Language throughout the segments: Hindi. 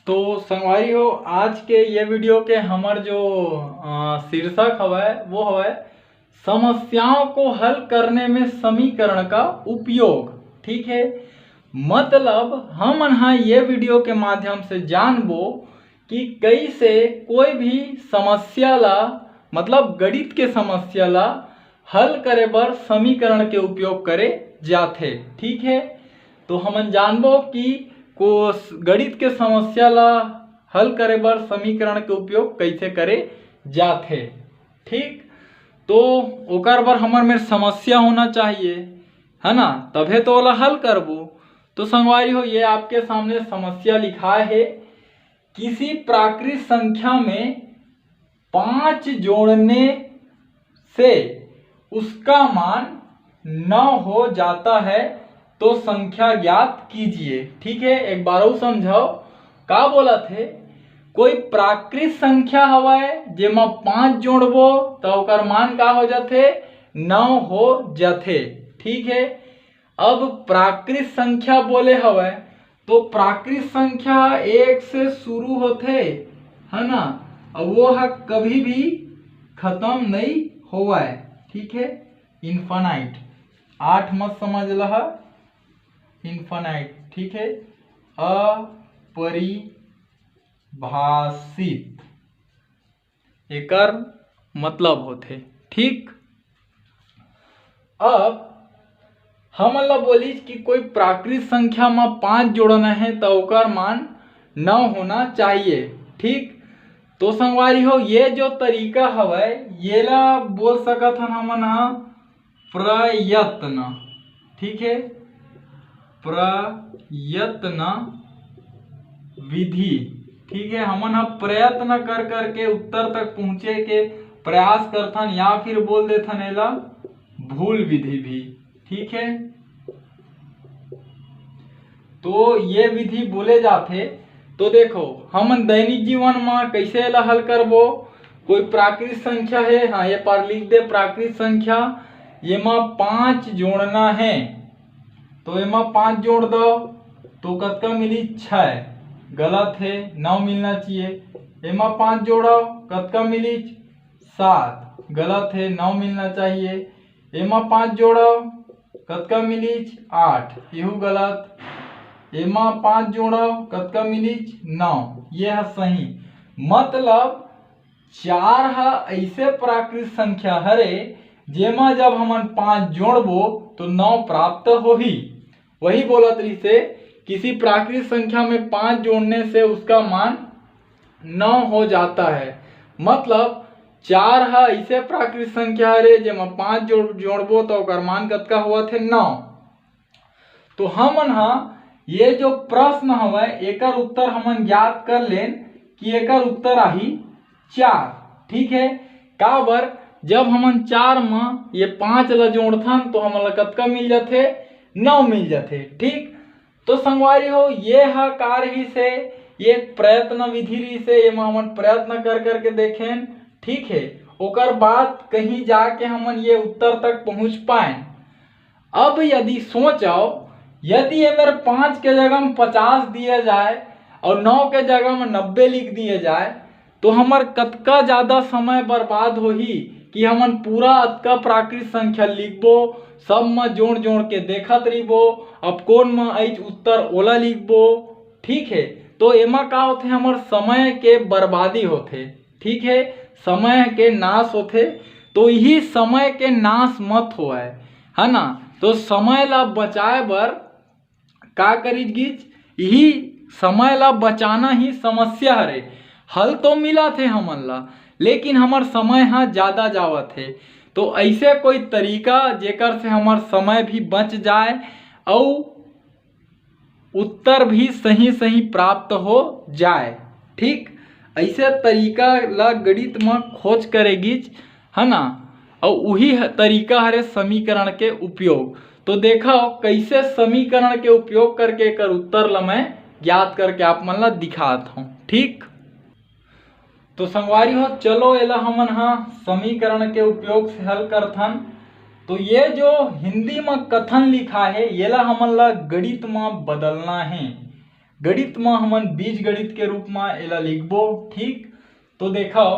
तो संगवारी हो, आज के ये वीडियो के हमार जो शीर्षक हवै वो हवै समस्याओं को हल करने में समीकरण का उपयोग। ठीक है, मतलब हम यहाँ ये वीडियो के माध्यम से जानबो कि कैसे कोई भी समस्या ला, मतलब गणित के समस्या ला हल करे बर समीकरण के उपयोग करे जाथे। ठीक है, तो हम जानबो कि को गणित के समस्या ला हल करे बर समीकरण के उपयोग कैसे करे जाथे। ठीक, तो ओकर बर हमर में समस्या होना चाहिए, है ना, तभे तो ओला हल करबो। तो संगवारी हो, ये आपके सामने समस्या लिखा है। किसी प्राकृत संख्या में 5 जोड़ने से उसका मान 9 हो जाता है तो संख्या ज्ञात कीजिए। ठीक है, एक बार और समझाओ का बोला थे। कोई प्राकृत संख्या हवाए जेमा 5 जोड़बो तो ओकर मान का हो जाथे 9 हो जाथे। ठीक है, अब प्राकृत संख्या बोले हवाए तो प्राकृत संख्या 1 से शुरू होथे, है ना, और वो कभी भी खत्म नहीं होवा है। ठीक है, इन्फानाइट 8 मत समझ लहा, इन्फानाइट। ठीक है, अपरिभाषित एकर मतलब होथे। ठीक, अब हम ला बोली कि कोई प्राकृत संख्या में 5 जोड़ना है तो ओकर मान 9 होना चाहिए। ठीक, तो संगवारी हो, ये जो तरीका हवै ये ला बोल सकत हन हमन प्रयत्न। ठीक है, प्रयत्न विधि। ठीक है, हमन प्रयत्न कर करके उत्तर तक पहुंचे के प्रयास करथन, या फिर बोल देथन एला भूल विधि भी। ठीक है, तो ये विधि बोले जाते। तो देखो हम दैनिक जीवन में कैसे एला हल करबो। कोई प्राकृत संख्या है, हाँ ये पर लिख दे प्राकृत संख्या, ये में 5 जोड़ना है तो एमा 5 जोड़ दो तो कतका मिली 6, गलत है, 9 मिलना चाहिए। एमा 5 जोड़ो कतका मिली 7, गलत है, 9 मिलना चाहिए। एमा 5 जोड़ो कतका मिली 8, यहू गलत। एमा 5 जोड़ो कतका मिली 9, ये है सही। मतलब 4 है ऐसे प्राकृत संख्या हरे जेमा जब हमन 5 जोड़बो तो 9 प्राप्त होही। वही बोला तरी से किसी प्राकृत संख्या में 5 जोड़ने से उसका मान 9 हो जाता है। मतलब 4 है ऐसे प्राकृत संख्या हरे जेमा 5 जोड़बो तो ओकर मान कतका हुआ थे 9। तो हमन ये जो प्रश्न हवै एकर उत्तर हमन ज्ञात कर लेन कि एकर उत्तर आही 4। ठीक है, का बर जब हमन 4 में ये 5 ला जोड़थन तो हमन ला कतका मिल जाथे 9 मिल जाथे। ठीक, तो संगवारी हो, ये है कार्य ही से ये प्रयत्न विधि रही से ये हमन प्रयत्न कर करके देखें। ठीक है, ओकर बाद कहीं जाके हमन ये उत्तर तक पहुंच पाए। अब यदि सोचो, यदि ये मेरे 5 के जगह में 50 दिया जाए और 9 के जगह में 90 लिख दिए जाए तो हमार कतका ज्यादा समय बर्बाद होही कि हमन पूरा अतका प्राकृत संख्या लिखबो, सब में जोड़ जोड़ के देखत रहिबो, अब कौन में आइज उत्तर ओला लिखबो। ठीक है, तो एमा का होथे हमर समय के बर्बादी होथे। ठीक है, समय के नाश होथे। तो यही समय के नाश मत होए, है ना। तो समय ला बचाए बर का करीज गीच, यही समय ला बचाना ही समस्या हरे। हल तो मिला थे हमन ला, लेकिन हमार समय ज्यादा जावत है। तो ऐसे कोई तरीका जेकर से हमार समय भी बच जाए और उत्तर भी सही सही प्राप्त हो जाए। ठीक, ऐसे तरीका ला गणित में खोज करेगीच, है ना, और वही तरीका हरे समीकरण के उपयोग। तो देखो कैसे समीकरण के उपयोग करके एकर उत्तर ला मैं ज्ञात करके आप मन ला दिखाता हूँ। ठीक, तो संगवारी हो, चलो एला हमन समीकरण के उपयोग से हल करथन। तो ये जो हिंदी में कथन लिखा है ये ला हमन ला गणित में बदलना है। गणित में हमन बीज गणित के रूप में एला लिखबो। ठीक, तो देखो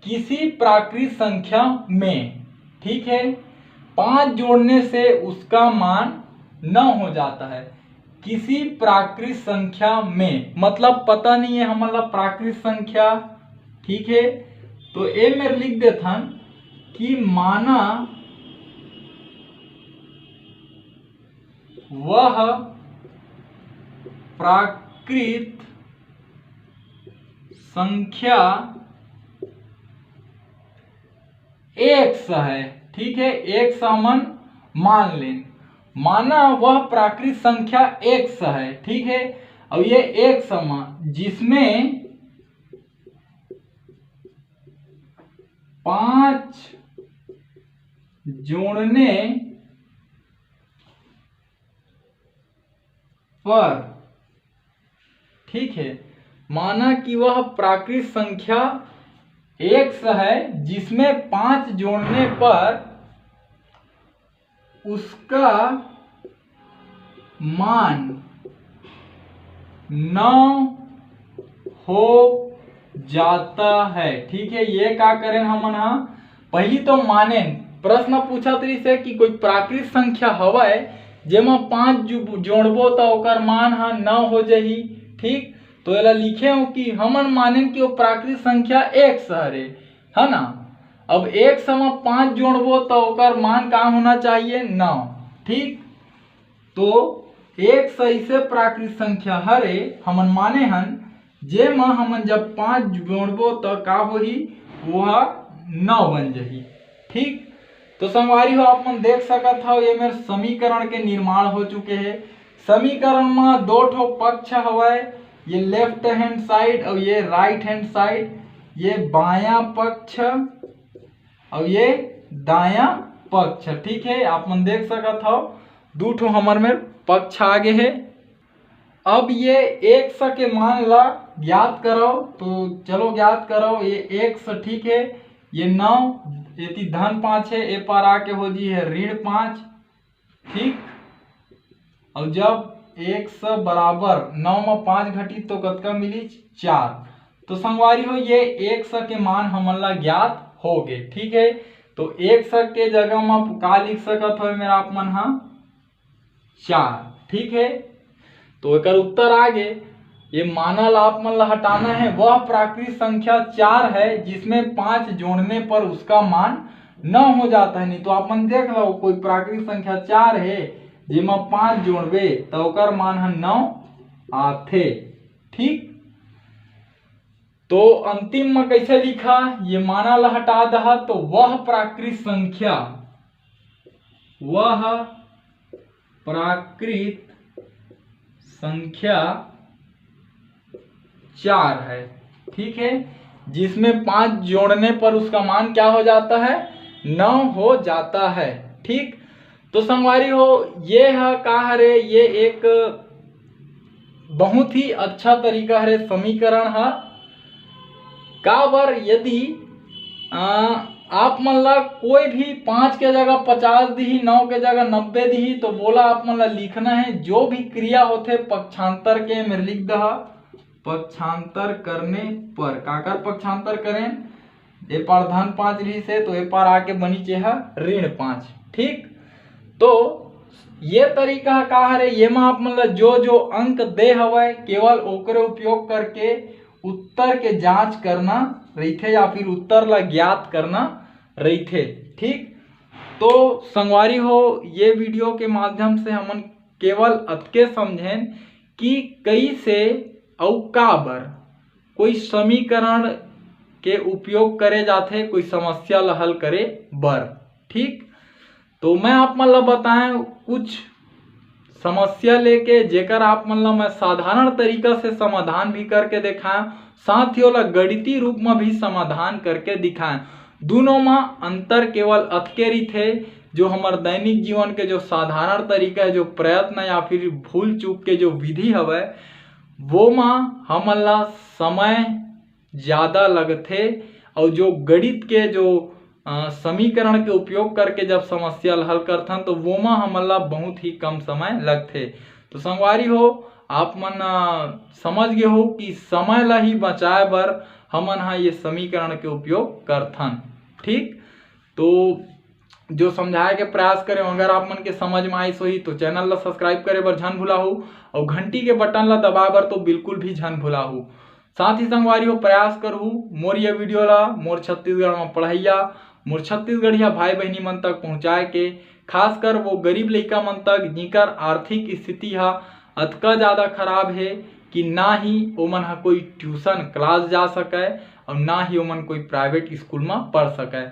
किसी प्राकृत संख्या में, ठीक है, 5 जोड़ने से उसका मान 9 हो जाता है। किसी प्राकृत संख्या में मतलब पता नहीं है हमारा प्राकृत संख्या, ठीक है, तो ए में लिख देथन कि माना वह प्राकृत संख्या x है। ठीक है, x हमन मान लें, माना वह प्राकृत संख्या x है। ठीक है, अब ये x जिसमें 5 जोड़ने पर, ठीक है, माना कि वह प्राकृत संख्या x है जिसमें 5 जोड़ने पर उसका मान 9 हो जाता है। ठीक है, ये क्या करें हमन हा पहली तो माने प्रश्न पूछा तरी से कि कोई प्राकृत संख्या हवय जेमा 5 जोड़बो तो ओकर मान हा 9 हो जाही। ठीक, तो एला लिखे हो कि हमन माने कि वो प्राकृत संख्या x हरे, है ना। अब x में 5 जोड़बो तो ओकर मान का होना चाहिए 9। ठीक, तो x ऐसे प्राकृत संख्या हरे हमन माने हन जेमा हमन जब 5 जोड़बो तो का होही, वह 9 बन जाही। ठीक, तो संगवारी हो आप मन देख सकत हो ये मेरे समीकरण के निर्माण हो चुके हैं। समीकरण में 2 ठो पक्ष हवय, ये लेफ्ट हैंड साइड और ये राइट हैंड साइड, ये बायां पक्ष और ये दायां पक्ष। ठीक है, आप मन देख सकत हो 2 ठो हमर में पक्ष आगे है। अब ये x के मान ला ज्ञात करो, तो चलो ज्ञात करो। ये x, ठीक है, ये 9 ये धन 5 है, ए पर आके हो जी है ऋण 5। ठीक, और जब x बराबर 9 में 5 घटी तो कतका मिली 4। तो संगवारी हो ये x के मान हमन ला ज्ञात हो गए। ठीक है, तो x के जगह में का लिख सकत हो मेरा आप मन हा 4। ठीक है, तो एक उत्तर आगे ये मानल आप मन ला हटाना है। वह प्राकृत संख्या 4 है जिसमें 5 जोड़ने पर उसका मान 9 हो जाता है। नहीं तो आप मन देख लो कोई प्राकृत संख्या 4 है जिसमें 5 जोड़बे तो ओकर मान है 9 आथे। ठीक, तो अंतिम में कैसे लिखा, ये माना ला हटा दहा तो वह प्राकृत संख्या, वह प्राकृत संख्या 4 है। ठीक है, जिसमें 5 जोड़ने पर उसका मान क्या हो जाता है 9 हो जाता है। ठीक, तो संगवारी हो ये है का हरे, ये एक बहुत ही अच्छा तरीका है समीकरण है। का बर यदि आप मन ला कोई भी 5 के जगह 50 दी, 9 के जगह 90 दी, तो बोला आप मन ला लिखना है जो भी क्रिया होते पक्षांतर के मेरे लिख दहा। पक्षांतर करने पर काकर पक्षांतर करें, ए पार धन 5 रही से तो ए पार आके बनी चे है ऋण 5। ठीक, तो ये तरीका का है ये में आप मन ला जो जो अंक दे हवय केवल ओकरे उपयोग करके उत्तर के जांच करना रहीथे या फिर उत्तर ला ज्ञात करना रहीथे। ठीक, तो संगवारी हो ये वीडियो के माध्यम से हमन केवल अतके समझें कि कैसे और का बर कोई समीकरण के उपयोग करे जाथे कोई समस्या ला हल करे बर। ठीक, तो मैं आप मन ला बताएं कुछ समस्या लेके जेकर आप मन ला मैं साधारण तरीका से समाधान भी करके दिखाएं, साथ ही ओला गणितीय रूप में भी समाधान करके दिखाएं। दोनों में अंतर केवल अतके रीथे जो हमारे दैनिक जीवन के जो साधारण तरीका है, जो प्रयत्न या फिर भूल चूक के जो विधि हवय वो में हमन ला समय ज्यादा लगथे और जो गणित के जो समीकरण के उपयोग करके जब समस्या हल करथन तो वो में हमन ला बहुत ही कम समय लगथे। तो संगवारी हो आप मन समझ गए हो कि समय ला ही बचाए बर हमन हा ये समीकरण के उपयोग करथन। ठीक, तो जो समझाए के प्रयास करे अगर आप मन के समझ में आइस होही तो चैनल ला सब्सक्राइब करे बर झन भुलाहू और घंटी के बटन ला दबाए बर तो बिल्कुल भी झन भुलाहू। साथ ही संगवारी हो प्रयास करहू मोर ये वीडियो ला मोर छत्तीसगढ़ में पढ़ैया मोर छत्तीसगढ़िया भाई बहनी मन तक पहुंचाए के, खासकर वो गरीब लइका मन तक जिकर आर्थिक स्थिति हा अतका ज्यादा खराब है कि ना ही ओमन हा कोई ट्यूशन क्लास जा सके और ना ही ओमन कोई प्राइवेट स्कूल में पढ़ सके।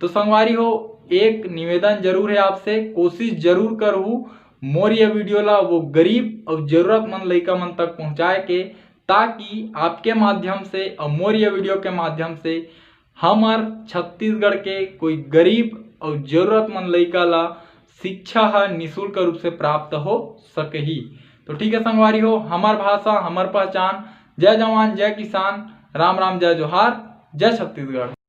तो संगवारी हो एक निवेदन जरूर है आपसे, कोशिश जरूर करूँ मोर ये वीडियो ला वो गरीब और जरूरतमंद लइका मन तक पहुंचाए के, ताकि आपके माध्यम से और मोर ये वीडियो के माध्यम से हमार छत्तीसगढ़ के कोई गरीब और जरूरतमंद लइका ला शिक्षा निःशुल्क रूप से प्राप्त हो सके ही। तो ठीक है संगवारी हो, हमार भाषा हमार पहचान। जय जवान जय किसान, राम राम जय जोहार, जय छत्तीसगढ़।